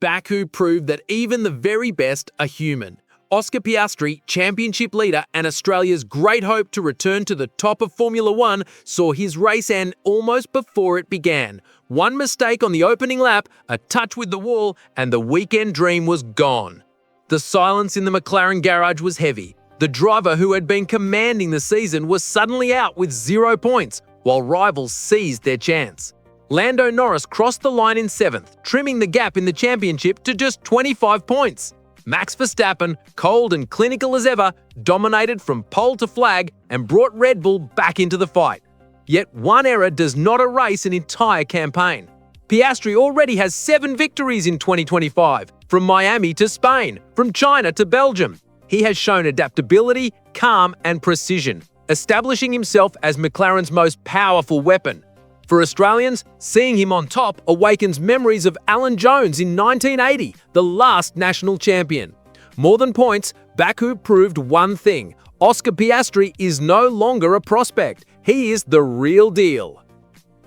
Baku proved that even the very best are human. Oscar Piastri, championship leader and Australia's great hope to return to the top of Formula One, saw his race end almost before it began. One mistake on the opening lap, a touch with the wall, and the weekend dream was gone. The silence in the McLaren garage was heavy. The driver who had been commanding the season was suddenly out with 0 points, while rivals seized their chance. Lando Norris crossed the line in 7th, trimming the gap in the championship to just 25 points. Max Verstappen, cold and clinical as ever, dominated from pole to flag and brought Red Bull back into the fight. Yet one error does not erase an entire campaign. Piastri already has 7 victories in 2025, from Miami to Spain, from China to Belgium. He has shown adaptability, calm and precision, establishing himself as McLaren's most powerful weapon. For Australians, seeing him on top awakens memories of Alan Jones in 1980, the last national champion. More than points, Baku proved one thing: Oscar Piastri is no longer a prospect. He is the real deal.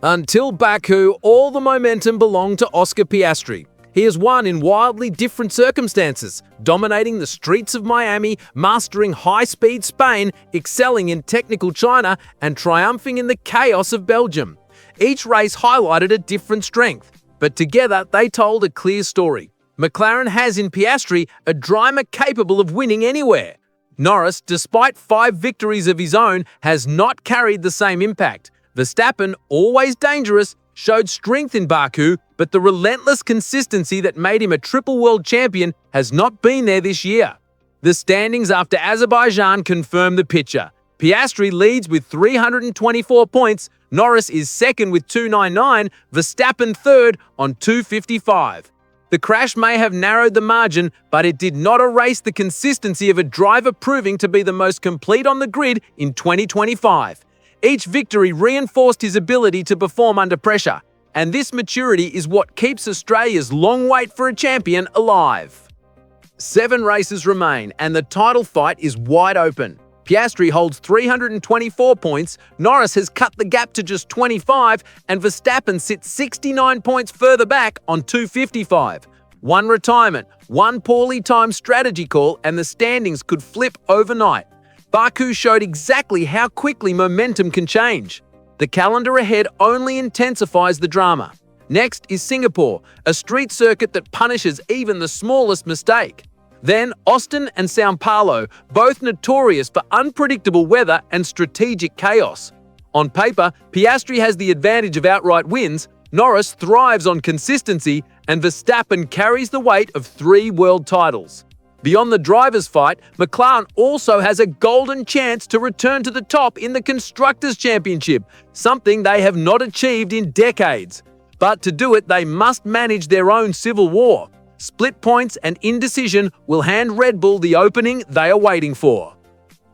Until Baku, all the momentum belonged to Oscar Piastri. He has won in wildly different circumstances, dominating the streets of Miami, mastering high-speed Spain, excelling in technical China, and triumphing in the chaos of Belgium. Each race highlighted a different strength, but together they told a clear story. McLaren has in Piastri a driver capable of winning anywhere. Norris, despite 5 victories of his own, has not carried the same impact. Verstappen, always dangerous, showed strength in Baku, but the relentless consistency that made him a triple world champion has not been there this year. The standings after Azerbaijan confirm the picture. Piastri leads with 324 points, Norris is second with 299, Verstappen third on 255. The crash may have narrowed the margin, but it did not erase the consistency of a driver proving to be the most complete on the grid in 2025. Each victory reinforced his ability to perform under pressure, and this maturity is what keeps Australia's long wait for a champion alive. 7 races remain, and the title fight is wide open. Piastri holds 324 points, Norris has cut the gap to just 25, and Verstappen sits 69 points further back on 255. One retirement, one poorly timed strategy call, and the standings could flip overnight. Baku showed exactly how quickly momentum can change. The calendar ahead only intensifies the drama. Next is Singapore, a street circuit that punishes even the smallest mistake. Then Austin and Sao Paulo, both notorious for unpredictable weather and strategic chaos. On paper, Piastri has the advantage of outright wins, Norris thrives on consistency, and Verstappen carries the weight of 3 world titles. Beyond the drivers' fight, McLaren also has a golden chance to return to the top in the Constructors' Championship, something they have not achieved in decades. But to do it, they must manage their own civil war. Split points and indecision will hand Red Bull the opening they are waiting for.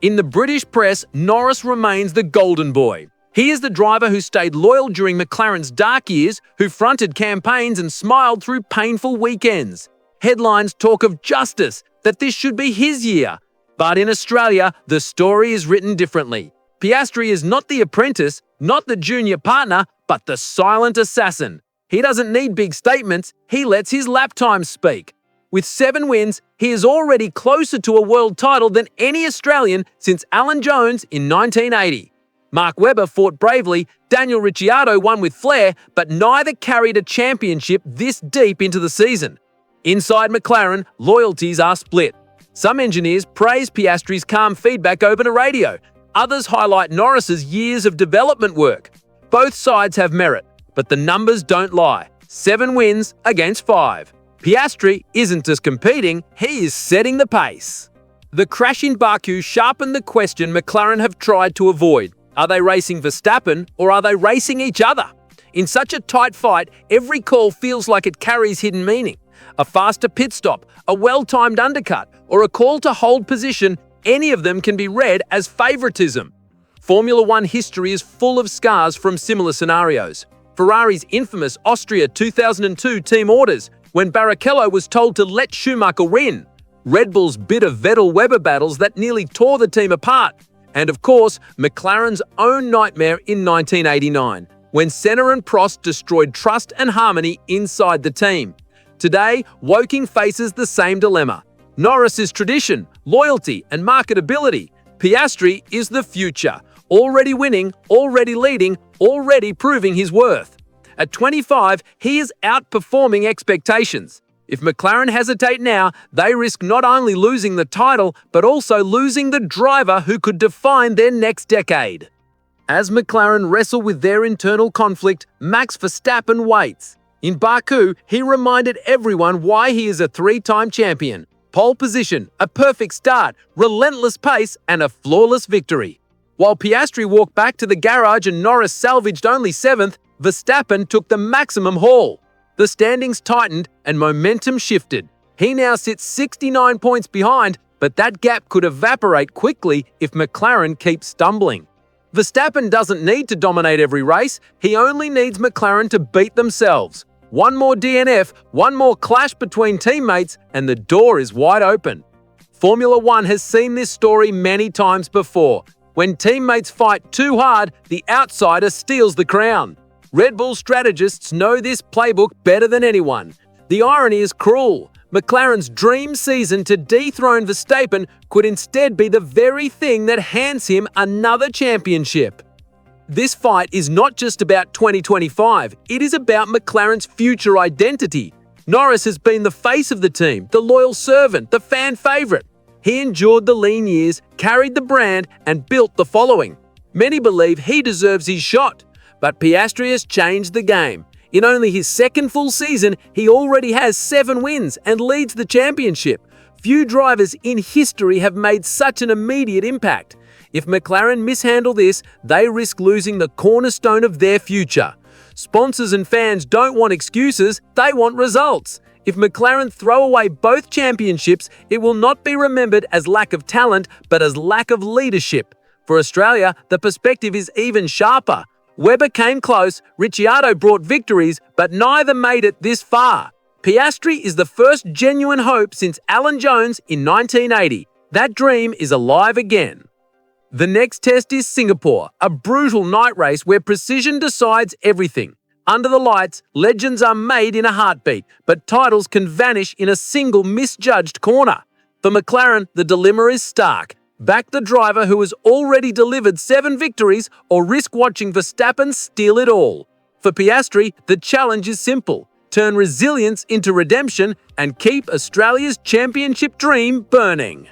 In the British press, Norris remains the golden boy. He is the driver who stayed loyal during McLaren's dark years, who fronted campaigns and smiled through painful weekends. Headlines talk of justice, that this should be his year. But in Australia, the story is written differently. Piastri is not the apprentice, not the junior partner, but the silent assassin. He doesn't need big statements, he lets his lap times speak. With 7 wins, he is already closer to a world title than any Australian since Alan Jones in 1980. Mark Webber fought bravely, Daniel Ricciardo won with flair, but neither carried a championship this deep into the season. Inside McLaren, loyalties are split. Some engineers praise Piastri's calm feedback over the radio. Others highlight Norris's years of development work. Both sides have merit, but the numbers don't lie. 7 wins against 5. Piastri isn't just competing, he is setting the pace. The crash in Baku sharpened the question McLaren have tried to avoid. Are they racing Verstappen or are they racing each other? In such a tight fight, every call feels like it carries hidden meaning. A faster pit stop, a well-timed undercut, or a call to hold position, any of them can be read as favoritism. Formula One history is full of scars from similar scenarios. Ferrari's infamous Austria 2002 team orders, when Barrichello was told to let Schumacher win. Red Bull's bitter Vettel-Webber battles that nearly tore the team apart. And of course, McLaren's own nightmare in 1989, when Senna and Prost destroyed trust and harmony inside the team. Today, Woking faces the same dilemma. Norris is tradition, loyalty, and marketability. Piastri is the future, already winning, already leading, already proving his worth. At 25, he is outperforming expectations. If McLaren hesitate now, they risk not only losing the title, but also losing the driver who could define their next decade. As McLaren wrestle with their internal conflict, Max Verstappen waits. In Baku, he reminded everyone why he is a three-time champion. Pole position, a perfect start, relentless pace, and a flawless victory. While Piastri walked back to the garage and Norris salvaged only 7th, Verstappen took the maximum haul. The standings tightened and momentum shifted. He now sits 69 points behind, but that gap could evaporate quickly if McLaren keeps stumbling. Verstappen doesn't need to dominate every race, he only needs McLaren to beat themselves. One more DNF, one more clash between teammates, and the door is wide open. Formula One has seen this story many times before. When teammates fight too hard, the outsider steals the crown. Red Bull strategists know this playbook better than anyone. The irony is cruel. McLaren's dream season to dethrone Verstappen could instead be the very thing that hands him another championship. This fight is not just about 2025, it is about McLaren's future identity. Norris has been the face of the team, the loyal servant, the fan favourite. He endured the lean years, carried the brand, and built the following. Many believe he deserves his shot, but Piastri has changed the game. In only his second full season, he already has 7 wins and leads the championship. Few drivers in history have made such an immediate impact. If McLaren mishandle this, they risk losing the cornerstone of their future. Sponsors and fans don't want excuses, they want results. If McLaren throw away both championships, it will not be remembered as lack of talent, but as lack of leadership. For Australia, the perspective is even sharper. Webber came close, Ricciardo brought victories, but neither made it this far. Piastri is the first genuine hope since Alan Jones in 1980. That dream is alive again. The next test is Singapore, a brutal night race where precision decides everything. Under the lights, legends are made in a heartbeat, but titles can vanish in a single misjudged corner. For McLaren, the dilemma is stark. Back the driver who has already delivered 7 victories or risk watching Verstappen steal it all. For Piastri, the challenge is simple. Turn resilience into redemption and keep Australia's championship dream burning.